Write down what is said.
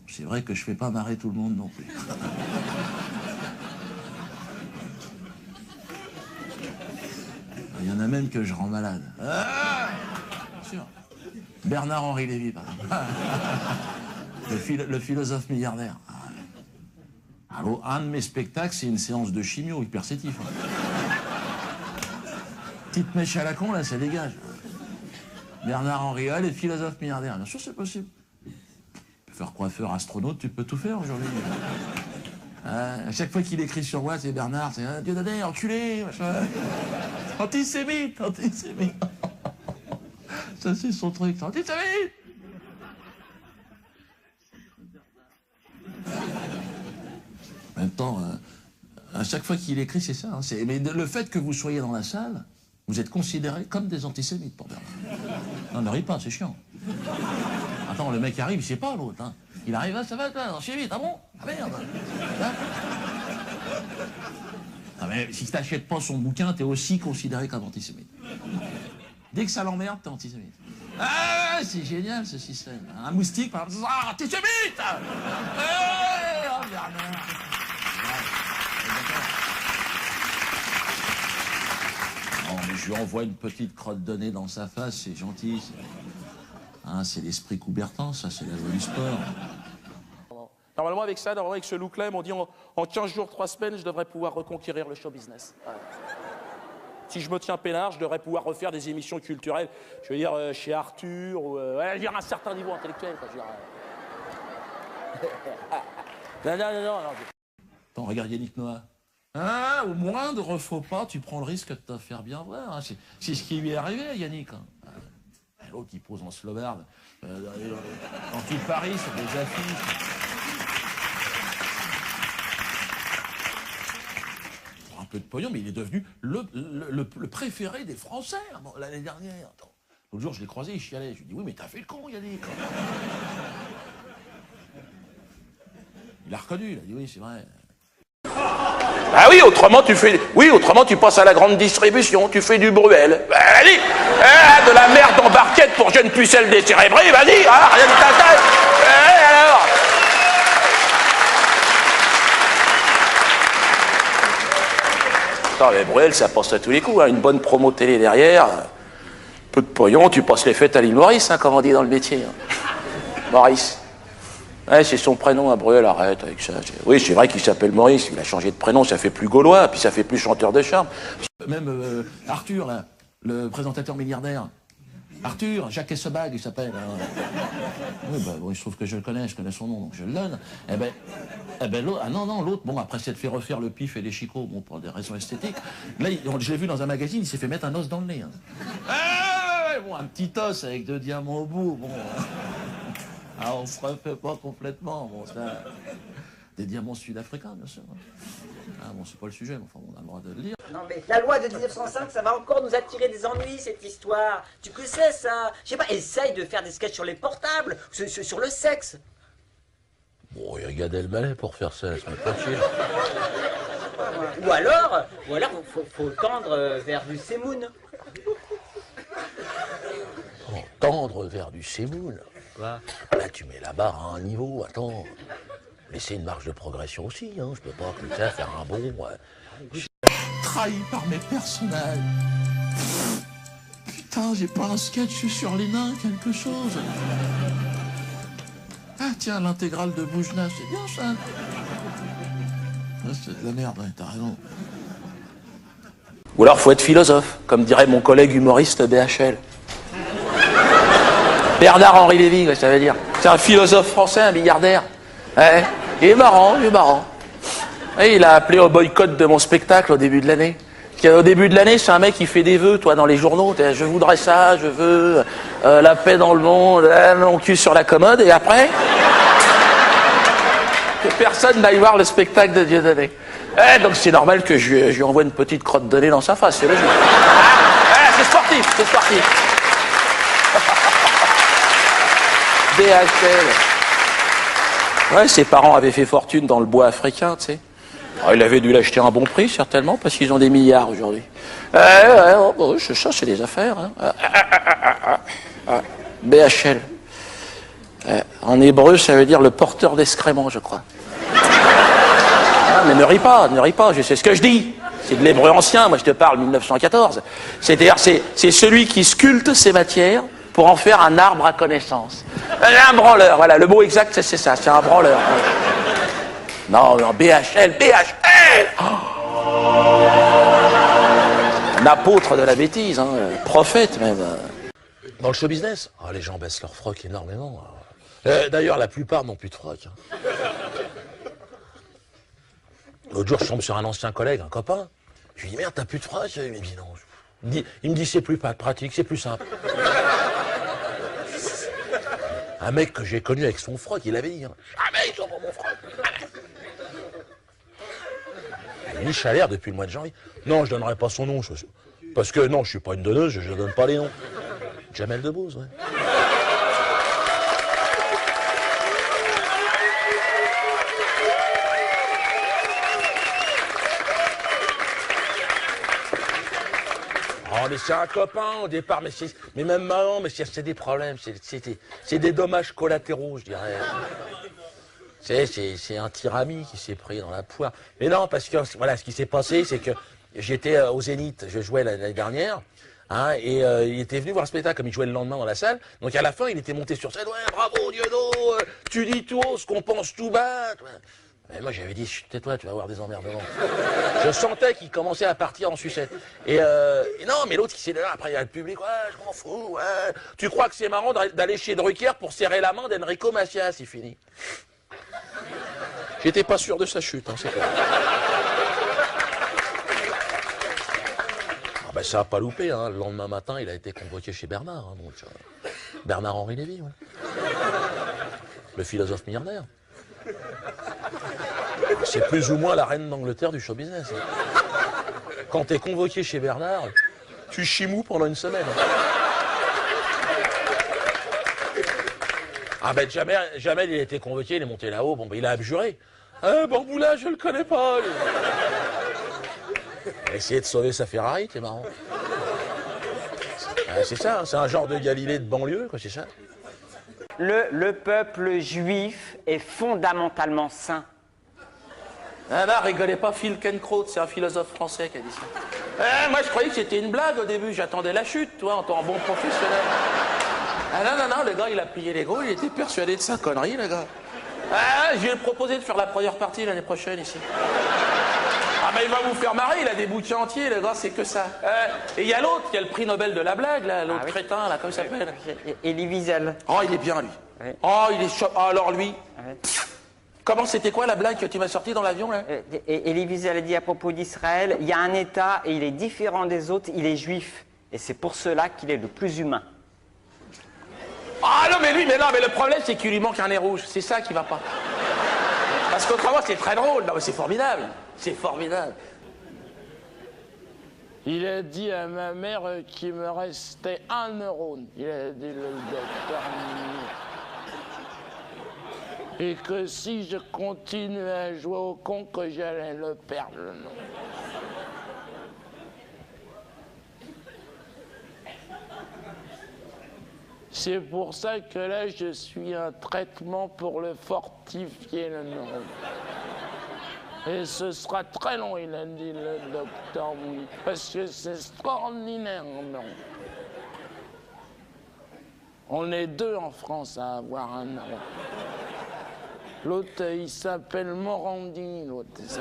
C'est vrai que je fais pas marrer tout le monde non plus. Il y en a même que je rends malade. Ah, bien sûr. Bernard-Henri Lévy, par exemple. Le philosophe milliardaire. Alors, un de mes spectacles, c'est une séance de chimio hypersétif. Petite mèche à la con, là, ça dégage. Bernard-Henri Lévy, philosophe milliardaire. Bien sûr, c'est possible. Tu peux faire coiffeur, astronaute, tu peux tout faire aujourd'hui. À chaque fois qu'il écrit sur moi, c'est Bernard, c'est Dieu donné, enculé, machin. Antisémite, antisémite. Ça, c'est son truc, c'est antisémite. En même temps, à chaque fois qu'il écrit, c'est ça. Hein, mais le fait que vous soyez dans la salle, vous êtes considérés comme des antisémites pour Bernard. Non, ne ris pas, c'est chiant. Attends, le mec arrive, il sait pas l'autre. Hein. Il arrive, ah, ça va, toi, antisémite, ah bon? Ah merde. Hein? Ah, mais si tu n'achètes pas son bouquin, t'es aussi considéré comme antisémite. Dès que ça l'emmerde, t'es antisémite. Ah, c'est génial ce système. Un moustique, par exemple, ah, antisémite! Oh, Bernard! Non, mais je lui envoie une petite crotte de nez dans sa face, c'est gentil. Hein, c'est l'esprit Coubertin, ça, c'est la loi du sport. Normalement, avec ça, avec ce look-là, ils m'ont dit en 15 jours, 3 semaines, je devrais pouvoir reconquérir le show business. Ouais. Si je me tiens peinard, je devrais pouvoir refaire des émissions culturelles. Je veux dire, chez Arthur, ou je veux dire, un certain niveau intellectuel. Quoi, je veux dire, non. Attends, regarde Yannick Noah. Ah, au moindre faux pas, tu prends le risque de te faire bien voir. Hein. C'est ce qui lui est arrivé à Yannick. Hein. L'autre, il pose en slobarde. Dans tout Paris, sur des affiches. Pour un peu de pognon, mais il est devenu le préféré des Français l'année dernière. L'autre jour, je l'ai croisé, il chialait. Je lui ai dit, oui, mais t'as fait le con, Yannick. Il a reconnu, il a dit, oui, c'est vrai. Ah oui, autrement tu passes à la grande distribution, tu fais du Bruel. Bah, vas-y, de la merde en barquette pour jeunes pucelles décérébrées, vas-y, rien de ta tête. Alors. Attends, mais Bruel, ça passe à tous les coups, hein. Une bonne promo télé derrière, peu de pognon, tu passes les fêtes à l'île Maurice, hein, comme on dit dans le métier. Hein. Maurice. Ouais, c'est son prénom à Bruel, arrête avec ça. Oui, c'est vrai qu'il s'appelle Maurice, il a changé de prénom, ça fait plus gaulois, puis ça fait plus chanteur de charme. Même Arthur, là, le présentateur milliardaire. Arthur, Jacques Essebag, il s'appelle. Oui, bah, bon, il se trouve que je le connais, je connais son nom, donc je le donne. Eh ben l'autre, ah non, l'autre, bon, après s'être fait refaire le pif et les chicots, bon, pour des raisons esthétiques, là, je l'ai vu dans un magazine, il s'est fait mettre un os dans le nez. Hein. Ah, bon, un petit os avec 2 diamants au bout, bon... Ah, on se refait pas complètement, bon, ça... Des diamants sud-africains, bien sûr. Ah, bon, c'est pas le sujet, mais enfin, on a le droit de le dire. Non, mais la loi de 1905, ça va encore nous attirer des ennuis, cette histoire. Tu que sais, ça? Je sais pas, essaye de faire des sketchs sur les portables, sur le sexe. Bon, il y a Gad Elmaleh pour faire ça, ça me fait chier. Ou alors, faut tendre vers du semoun. Oh, tendre vers du semoun. Là, tu mets la barre à un niveau, attends. Laisser une marge de progression aussi, hein. Je peux pas comme ça faire un bond. Trahi par mes personnages. Putain, j'ai pas un sketch sur les nains, quelque chose. Ah tiens, l'intégrale de Boujna, c'est bien ça. C'est de la merde, ouais, t'as raison. Ou alors faut être philosophe, comme dirait mon collègue humoriste BHL. Bernard-Henri Lévy, ça veut dire. C'est un philosophe français, un milliardaire. Ouais. Il est marrant. Et il a appelé au boycott de mon spectacle au début de l'année. Au début de l'année, c'est un mec qui fait des vœux, toi, dans les journaux. Je voudrais ça, je veux la paix dans le monde, mon cul sur la commode, et après, que personne n'aille voir le spectacle de Dieudonné. Donc c'est normal que je lui envoie une petite crotte de nez dans sa face, c'est logique. C'est sportif. DHL. Ouais, ses parents avaient fait fortune dans le bois africain, tu sais. Alors, il avait dû l'acheter à un bon prix, certainement, parce qu'ils ont des milliards aujourd'hui. Bon, ça, c'est des affaires. Hein. BHL. En hébreu, ça veut dire le porteur d'excréments, je crois. Ah, mais ne ris pas, je sais ce que je dis. C'est de l'hébreu ancien, moi je te parle 1914. C'est-à-dire, c'est celui qui sculpte ses matières pour en faire un arbre à connaissance. Un branleur, voilà, le mot exact c'est ça, c'est un branleur. Non, BHL. Un apôtre de la bêtise, hein, prophète même. Dans le show business, les gens baissent leur froc énormément. D'ailleurs, la plupart n'ont plus de froc. L'autre jour, je tombe sur un ancien collègue, un copain. Je lui dis, merde, t'as plus de froc? Il me dit non. Il me dit, c'est plus pratique, c'est plus simple. Un mec que j'ai connu avec son froc, il avait dit, jamais ils sont pour mon froc. Lui, Chalère, depuis le mois de janvier. Non, je donnerai pas son nom. Parce que non, je suis pas une donneuse, je donne pas les noms. Jamel Debbouze, ouais. Mais c'est un copain au départ, mais même maintenant, mais c'est des problèmes, c'est des dommages collatéraux, je dirais. C'est un tirami qui s'est pris dans la poire. Mais non, parce que voilà, ce qui s'est passé, c'est que j'étais au Zénith, je jouais l'année dernière, hein, et il était venu voir le spectacle comme il jouait le lendemain dans la salle. Donc à la fin, il était monté sur scène, ouais, bravo Diodo, tu dis tout haut ce qu'on pense tout bas. Et moi j'avais dit, tais-toi, tu vas avoir des emmerdements. Je sentais qu'il commençait à partir en sucette. Et non, mais l'autre qui s'est là, après il y a le public, ouais, je m'en fous, ouais. Tu crois que c'est marrant d'aller chez Drucker pour serrer la main d'Enrico Macias, il finit. J'étais pas sûr de sa chute, hein, c'est clair. Ça n'a pas loupé, hein. Le lendemain matin, il a été convoqué chez Bernard. Hein, donc, Bernard-Henri Lévy, ouais. Le philosophe milliardaire. C'est plus ou moins la reine d'Angleterre du show business. Hein. Quand t'es convoqué chez Bernard, tu chimous pendant une semaine. Jamais il a été convoqué, il est monté là-haut, il a abjuré. Bamboula, je le connais pas. Lui. Il a essayé de sauver sa Ferrari, c'est marrant. C'est ça, c'est un genre de Galilée de banlieue, quoi, c'est ça. Le peuple juif est fondamentalement saint. Ah non, rigolez pas, Phil Kenkrot, c'est un philosophe français qui a dit ça. Moi je croyais que c'était une blague au début, j'attendais la chute, toi, en tant que bon professionnel. Ah non, le gars il a plié les gros, il était persuadé de sa connerie, le gars. Je lui ai proposé de faire la première partie l'année prochaine ici. Il va vous faire marrer, il a des bouquins entiers, le gars, c'est que ça. Et il y a l'autre qui a le prix Nobel de la blague, là, l'autre crétin, là, comment il s'appelle? Elie Wiesel. Oh, il est bien, lui. Oui. Oh, il est chaud. Alors, lui. Oui. Comment, c'était quoi la blague que tu m'as sortie dans l'avion, là? Elie Wiesel a dit à propos d'Israël, il y a un État et il est différent des autres, il est juif. Et c'est pour cela qu'il est le plus humain. Ah non, mais le problème, c'est qu'il lui manque un nez rouge. C'est ça qui va pas. Parce qu'autrement, c'est très drôle. Non, mais c'est formidable. C'est formidable. Il a dit à ma mère qu'il me restait 1 neurone. Il a dit le docteur. Et que si je continuais à jouer au con, que j'allais le perdre, non. C'est pour ça que là, je suis un traitement pour le fortifier, le neurone. Et ce sera très long, il a dit le docteur, oui, parce que c'est extraordinaire, non. On est 2 en France à avoir un neurone. L'autre, il s'appelle Morandini, l'autre, c'est ça.